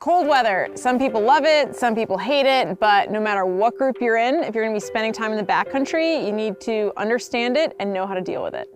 Cold weather, some people love it, some people hate it, but no matter what group you're in, if you're gonna be spending time in the backcountry, you need to understand it and know how to deal with it.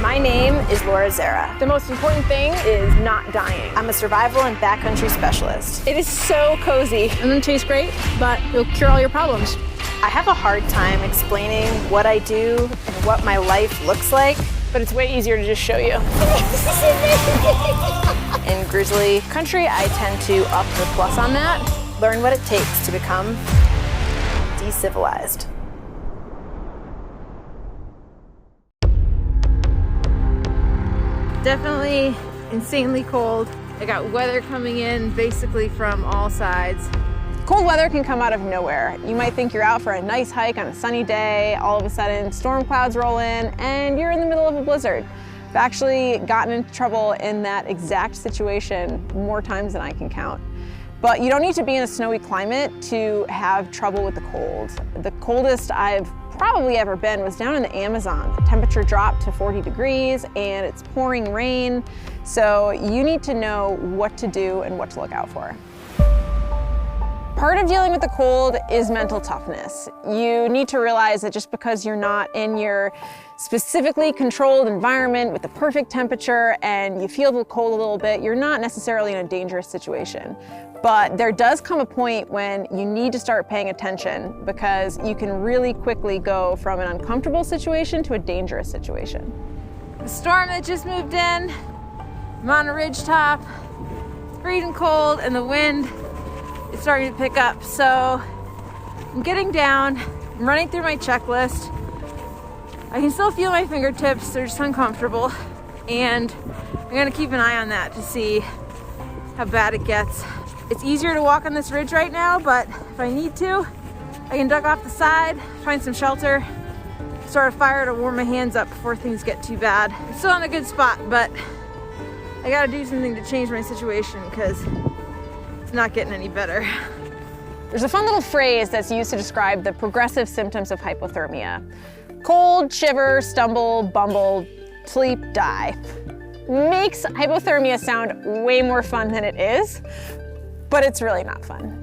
My name is Laura Zara. The most important thing is not dying. I'm a survival and backcountry specialist. It is so cozy. It doesn't taste great, but it'll cure all your problems. I have a hard time explaining what I do and what my life looks like. But it's way easier to just show you. In grizzly country, I tend to up the plus on that. Learn what it takes to become decivilized. Definitely insanely cold. I got weather coming in basically from all sides. Cold weather can come out of nowhere. You might think you're out for a nice hike on a sunny day, all of a sudden storm clouds roll in and you're in the middle of a blizzard. I've actually gotten into trouble in that exact situation more times than I can count. But you don't need to be in a snowy climate to have trouble with the cold. The coldest I've probably ever been was down in the Amazon. The temperature dropped to 40 degrees and it's pouring rain. So you need to know what to do and what to look out for. Part of dealing with the cold is mental toughness. You need to realize that just because you're not in your specifically controlled environment with the perfect temperature and you feel the cold a little bit, you're not necessarily in a dangerous situation. But there does come a point when you need to start paying attention because you can really quickly go from an uncomfortable situation to a dangerous situation. The storm that just moved in, I'm on a ridge top, it's freezing cold and the wind is starting to pick up. So I'm getting down, I'm running through my checklist. I can still feel my fingertips, they're just uncomfortable. And I'm gonna keep an eye on that to see how bad it gets. It's easier to walk on this ridge right now, but if I need to, I can duck off the side, find some shelter, start a fire to warm my hands up before things get too bad. I'm still in a good spot, but I gotta do something to change my situation because it's not getting any better. There's a fun little phrase that's used to describe the progressive symptoms of hypothermia. Cold, shiver, stumble, bumble, sleep, die. Makes hypothermia sound way more fun than it is, but it's really not fun.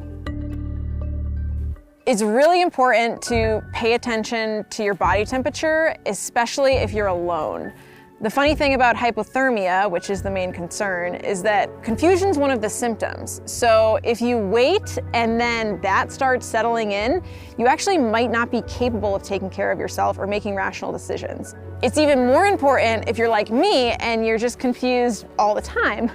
It's really important to pay attention to your body temperature, especially if you're alone. The funny thing about hypothermia, which is the main concern, is that confusion is one of the symptoms. So if you wait and then that starts settling in, you actually might not be capable of taking care of yourself or making rational decisions. It's even more important if you're like me and you're just confused all the time.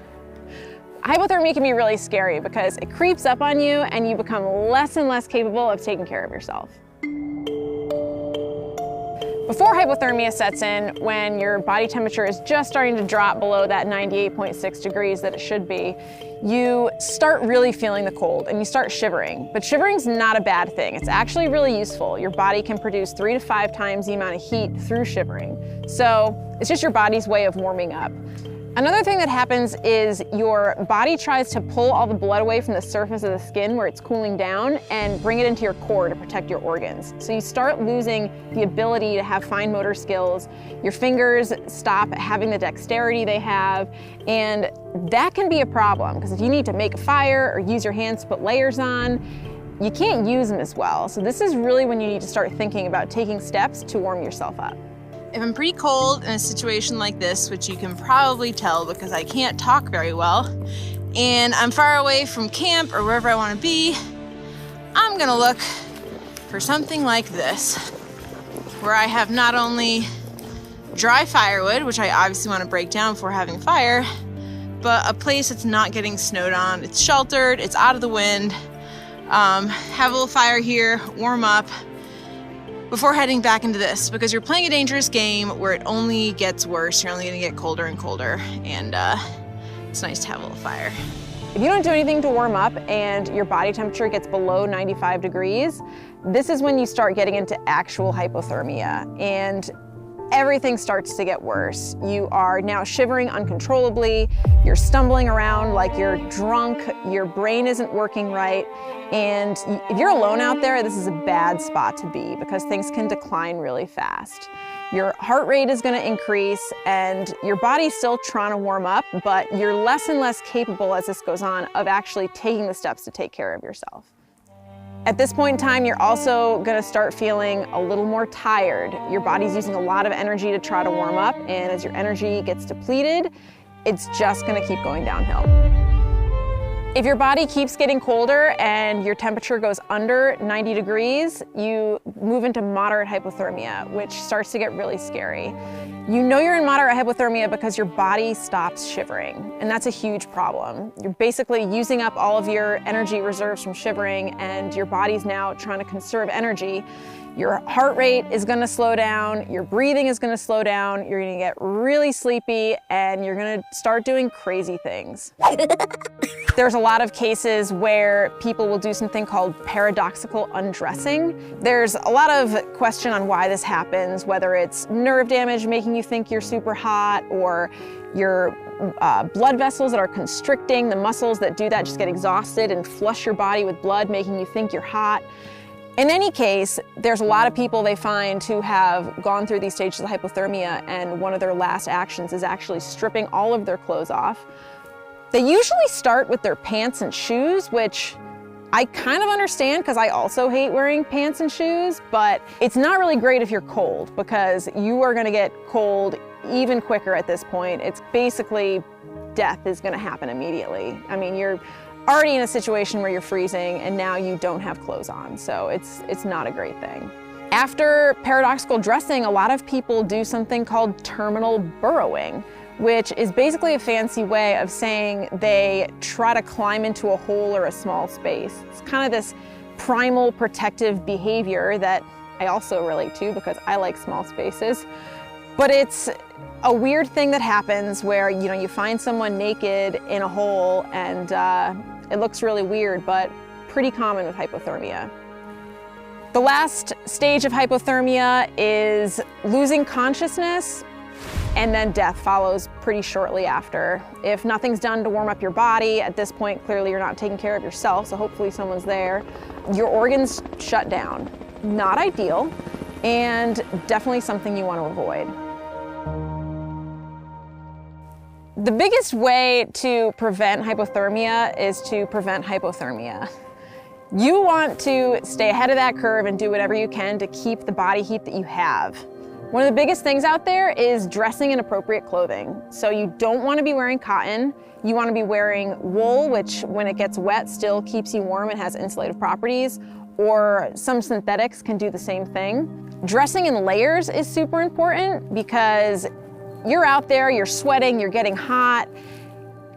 Hypothermia can be really scary because it creeps up on you and you become less and less capable of taking care of yourself. Before hypothermia sets in, when your body temperature is just starting to drop below that 98.6 degrees that it should be, you start really feeling the cold and you start shivering. But shivering's not a bad thing. It's actually really useful. Your body can produce 3 to 5 times the amount of heat through shivering. So it's just your body's way of warming up. Another thing that happens is your body tries to pull all the blood away from the surface of the skin where it's cooling down and bring it into your core to protect your organs. So you start losing the ability to have fine motor skills. Your fingers stop having the dexterity they have, and that can be a problem because if you need to make a fire or use your hands to put layers on, you can't use them as well. So this is really when you need to start thinking about taking steps to warm yourself up. If I'm pretty cold in a situation like this, which you can probably tell because I can't talk very well, and I'm far away from camp or wherever I want to be, I'm gonna look for something like this, where I have not only dry firewood, which I obviously want to break down before having fire, but a place that's not getting snowed on. It's sheltered, it's out of the wind. Have a little fire here, warm up, before heading back into this, because you're playing a dangerous game where it only gets worse. You're only gonna get colder and colder, and it's nice to have a little fire. If you don't do anything to warm up and your body temperature gets below 95 degrees, this is when you start getting into actual hypothermia, and everything starts to get worse. You are now shivering uncontrollably, you're stumbling around like you're drunk, your brain isn't working right, and if you're alone out there, this is a bad spot to be because things can decline really fast. Your heart rate is gonna increase and your body's still trying to warm up, but you're less and less capable as this goes on of actually taking the steps to take care of yourself. At this point in time, you're also gonna start feeling a little more tired. Your body's using a lot of energy to try to warm up, and as your energy gets depleted, it's just gonna keep going downhill. If your body keeps getting colder and your temperature goes under 90 degrees, you move into moderate hypothermia, which starts to get really scary. You know you're in moderate hypothermia because your body stops shivering, and that's a huge problem. You're basically using up all of your energy reserves from shivering, and your body's now trying to conserve energy. Your heart rate is gonna slow down, your breathing is gonna slow down, you're gonna get really sleepy, and you're gonna start doing crazy things. There's a lot of cases where people will do something called paradoxical undressing. There's a lot of question on why this happens, whether it's nerve damage making you think you're super hot, or your blood vessels that are constricting, the muscles that do that just get exhausted and flush your body with blood, making you think you're hot. In any case, there's a lot of people they find who have gone through these stages of hypothermia, and one of their last actions is actually stripping all of their clothes off. They usually start with their pants and shoes, which I kind of understand because I also hate wearing pants and shoes, but it's not really great if you're cold because you are gonna get cold even quicker at this point. It's basically death is gonna happen immediately. I mean, you're already in a situation where you're freezing and now you don't have clothes on, so it's not a great thing. After paradoxical dressing, a lot of people do something called terminal burrowing, which is basically a fancy way of saying they try to climb into a hole or a small space. It's kind of this primal protective behavior that I also relate to because I like small spaces. But it's a weird thing that happens where, you know, you find someone naked in a hole and it looks really weird, but pretty common with hypothermia. The last stage of hypothermia is losing consciousness, and then death follows pretty shortly after. If nothing's done to warm up your body, at this point, clearly you're not taking care of yourself, so hopefully someone's there. Your organs shut down. Not ideal, and definitely something you want to avoid. The biggest way to prevent hypothermia is to prevent hypothermia. You want to stay ahead of that curve and do whatever you can to keep the body heat that you have. One of the biggest things out there is dressing in appropriate clothing. So you don't want to be wearing cotton. You want to be wearing wool, which when it gets wet still keeps you warm and has insulative properties, or some synthetics can do the same thing. Dressing in layers is super important because you're out there, you're sweating, you're getting hot,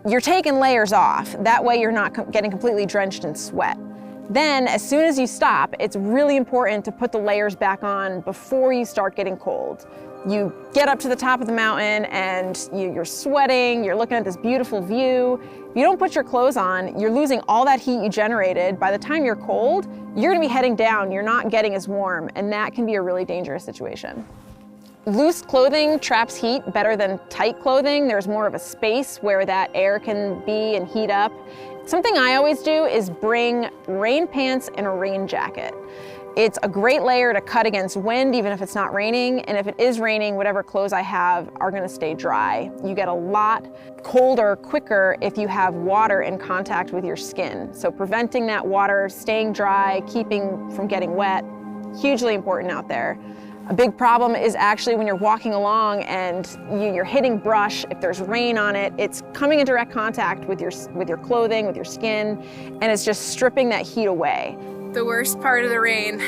you're taking layers off. That way you're not getting completely drenched in sweat. Then, as soon as you stop, it's really important to put the layers back on before you start getting cold. You get up to the top of the mountain and you're sweating, you're looking at this beautiful view. If you don't put your clothes on, you're losing all that heat you generated. By the time you're cold, you're gonna be heading down, you're not getting as warm, and that can be a really dangerous situation. Loose clothing traps heat better than tight clothing. There's more of a space where that air can be and heat up. Something I always do is bring rain pants and a rain jacket. It's a great layer to cut against wind, even if it's not raining. And if it is raining, whatever clothes I have are gonna stay dry. You get a lot colder quicker if you have water in contact with your skin. So preventing that water staying dry, keeping from getting wet, hugely important out there. A big problem is actually when you're walking along and you're hitting brush, if there's rain on it, it's coming in direct contact with your clothing, with your skin, and it's just stripping that heat away. The worst part of the rain.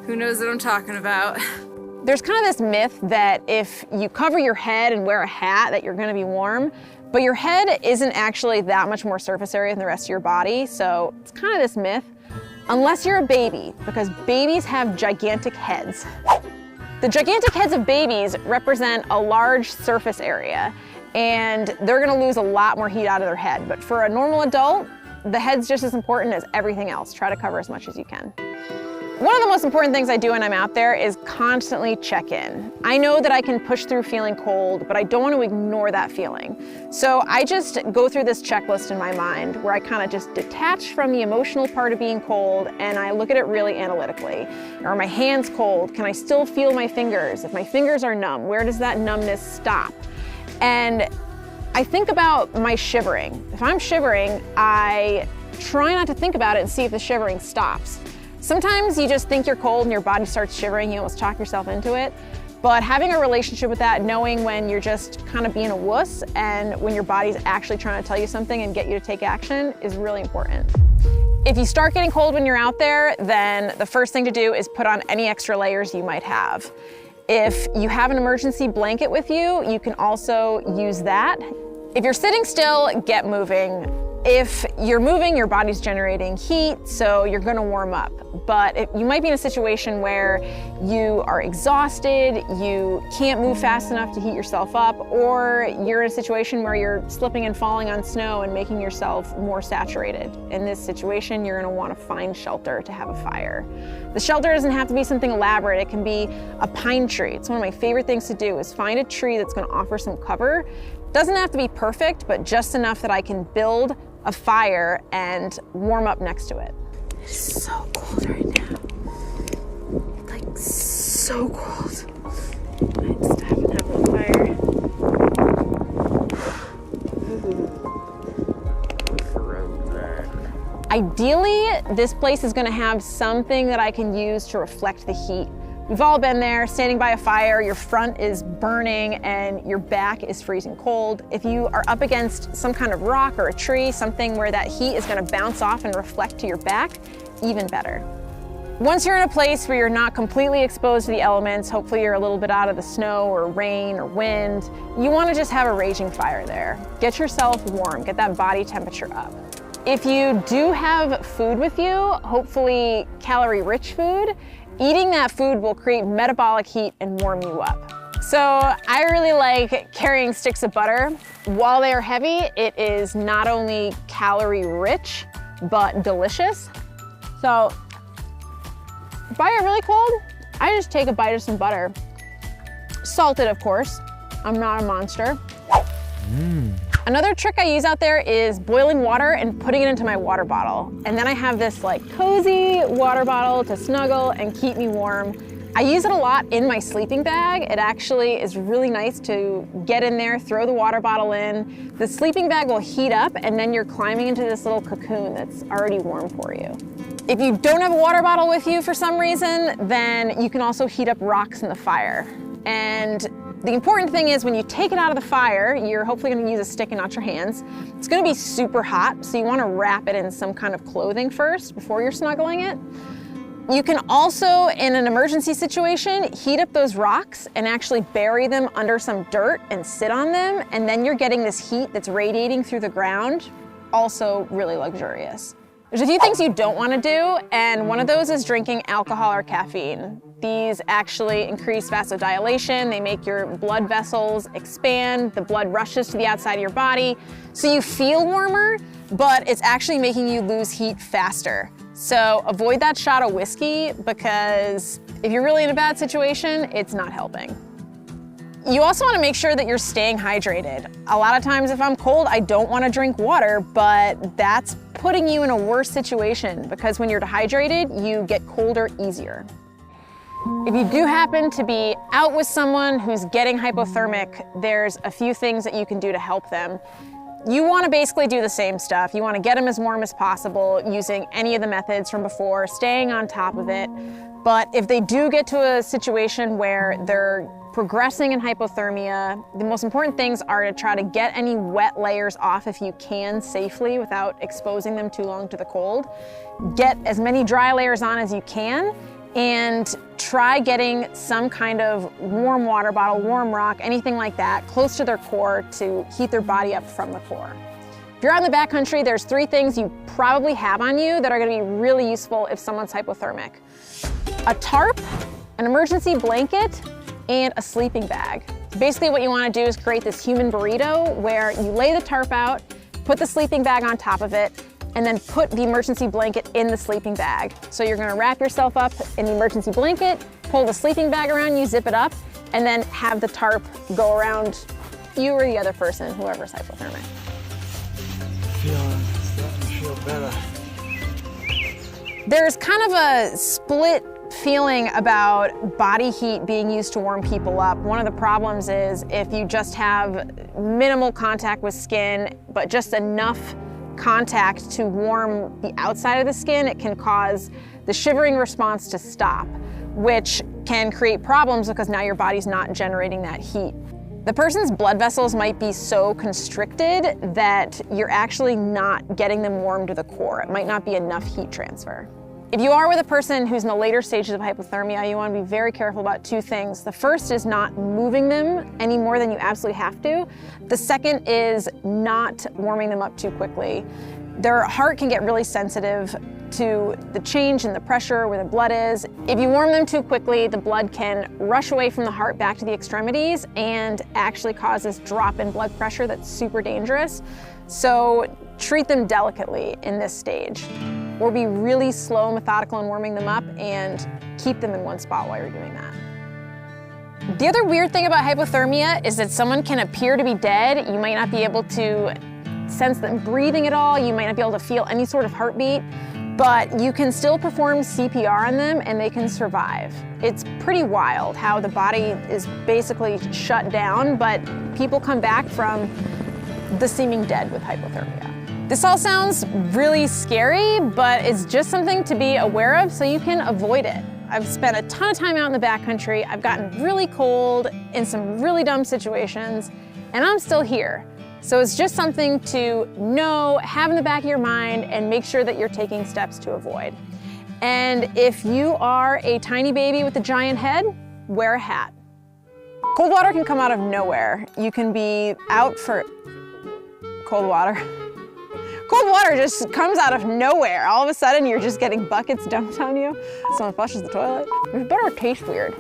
Who knows what I'm talking about? There's kind of this myth that if you cover your head and wear a hat that you're gonna be warm, but your head isn't actually that much more surface area than the rest of your body, so it's kind of this myth. Unless you're a baby, because babies have gigantic heads. The gigantic heads of babies represent a large surface area, and they're gonna lose a lot more heat out of their head. But for a normal adult, the head's just as important as everything else. Try to cover as much as you can. One of the most important things I do when I'm out there is constantly check in. I know that I can push through feeling cold, but I don't want to ignore that feeling. So I just go through this checklist in my mind where I kind of just detach from the emotional part of being cold and I look at it really analytically. Are my hands cold? Can I still feel my fingers? If my fingers are numb, where does that numbness stop? And I think about my shivering. If I'm shivering, I try not to think about it and see if the shivering stops. Sometimes you just think you're cold and your body starts shivering, you almost talk yourself into it. But having a relationship with that, knowing when you're just kind of being a wuss and when your body's actually trying to tell you something and get you to take action is really important. If you start getting cold when you're out there, then the first thing to do is put on any extra layers you might have. If you have an emergency blanket with you, you can also use that. If you're sitting still, get moving. If you're moving, your body's generating heat, so you're gonna warm up. But you might be in a situation where you are exhausted, you can't move fast enough to heat yourself up, or you're in a situation where you're slipping and falling on snow and making yourself more saturated. In this situation, you're gonna wanna find shelter to have a fire. The shelter doesn't have to be something elaborate. It can be a pine tree. It's one of my favorite things to do is find a tree that's gonna offer some cover. Doesn't have to be perfect, but just enough that I can build a fire and warm up next to it. It's so cold right now. Like, so cold. I just haven't had a fire. Ideally, this place is gonna have something that I can use to reflect the heat. We've all been there, standing by a fire, your front is burning and your back is freezing cold. If you are up against some kind of rock or a tree, something where that heat is gonna bounce off and reflect to your back, even better. Once you're in a place where you're not completely exposed to the elements, hopefully you're a little bit out of the snow or rain or wind, you wanna just have a raging fire there. Get yourself warm, get that body temperature up. If you do have food with you, hopefully calorie-rich food, eating that food will create metabolic heat and warm you up. So I really like carrying sticks of butter. While they are heavy, it is not only calorie-rich, but delicious. So if I get really cold, I just take a bite of some butter. Salted, of course. I'm not a monster. Another trick I use out there is boiling water and putting it into my water bottle. And then I have this like cozy water bottle to snuggle and keep me warm. I use it a lot in my sleeping bag. It actually is really nice to get in there, throw the water bottle in. The sleeping bag will heat up and then you're climbing into this little cocoon that's already warm for you. If you don't have a water bottle with you for some reason, then you can also heat up rocks in the fire. And the important thing is when you take it out of the fire, you're hopefully gonna use a stick and not your hands. It's gonna be super hot, so you wanna wrap it in some kind of clothing first before you're snuggling it. You can also, in an emergency situation, heat up those rocks and actually bury them under some dirt and sit on them, and then you're getting this heat that's radiating through the ground, also really luxurious. There's a few things you don't want to do, and one of those is drinking alcohol or caffeine. These actually increase vasodilation, they make your blood vessels expand, the blood rushes to the outside of your body, so you feel warmer, but it's actually making you lose heat faster. So avoid that shot of whiskey, because if you're really in a bad situation, it's not helping. You also want to make sure that you're staying hydrated. A lot of times if I'm cold, I don't want to drink water, but that's putting you in a worse situation because when you're dehydrated, you get colder easier. If you do happen to be out with someone who's getting hypothermic, there's a few things that you can do to help them. You want to basically do the same stuff. You want to get them as warm as possible using any of the methods from before, staying on top of it. But if they do get to a situation where they're progressing in hypothermia, the most important things are to try to get any wet layers off if you can safely without exposing them too long to the cold. Get as many dry layers on as you can and try getting some kind of warm water bottle, warm rock, anything like that, close to their core to heat their body up from the core. If you're out in the backcountry, there's 3 things you probably have on you that are gonna be really useful if someone's hypothermic. A tarp, an emergency blanket, and a sleeping bag. Basically what you wanna do is create this human burrito where you lay the tarp out, put the sleeping bag on top of it, and then put the emergency blanket in the sleeping bag. So you're gonna wrap yourself up in the emergency blanket, pull the sleeping bag around you, zip it up, and then have the tarp go around you or the other person, whoever's hypothermic. Starting to feel better. There's kind of a split feeling about body heat being used to warm people up. One of the problems is if you just have minimal contact with skin, but just enough contact to warm the outside of the skin, it can cause the shivering response to stop, which can create problems because now your body's not generating that heat. The person's blood vessels might be so constricted that you're actually not getting them warm to the core. It might not be enough heat transfer. If you are with a person who's in the later stages of hypothermia, you want to be very careful about two things. The first is not moving them any more than you absolutely have to. The second is not warming them up too quickly. Their heart can get really sensitive to the change in the pressure where the blood is. If you warm them too quickly, the blood can rush away from the heart back to the extremities and actually cause this drop in blood pressure that's super dangerous. So treat them delicately in this stage, or be really slow and methodical in warming them up and keep them in one spot while you're doing that. The other weird thing about hypothermia is that someone can appear to be dead. You might not be able to sense them breathing at all. You might not be able to feel any sort of heartbeat, but you can still perform CPR on them and they can survive. It's pretty wild how the body is basically shut down, but people come back from the seeming dead with hypothermia. This all sounds really scary, but it's just something to be aware of so you can avoid it. I've spent a ton of time out in the backcountry. I've gotten really cold in some really dumb situations, and I'm still here. So it's just something to know, have in the back of your mind, and make sure that you're taking steps to avoid. And if you are a tiny baby with a giant head, wear a hat. Cold water can come out of nowhere. You can be out for cold water. Cold water just comes out of nowhere. All of a sudden, you're just getting buckets dumped on you. Someone flushes the toilet. It better taste weird.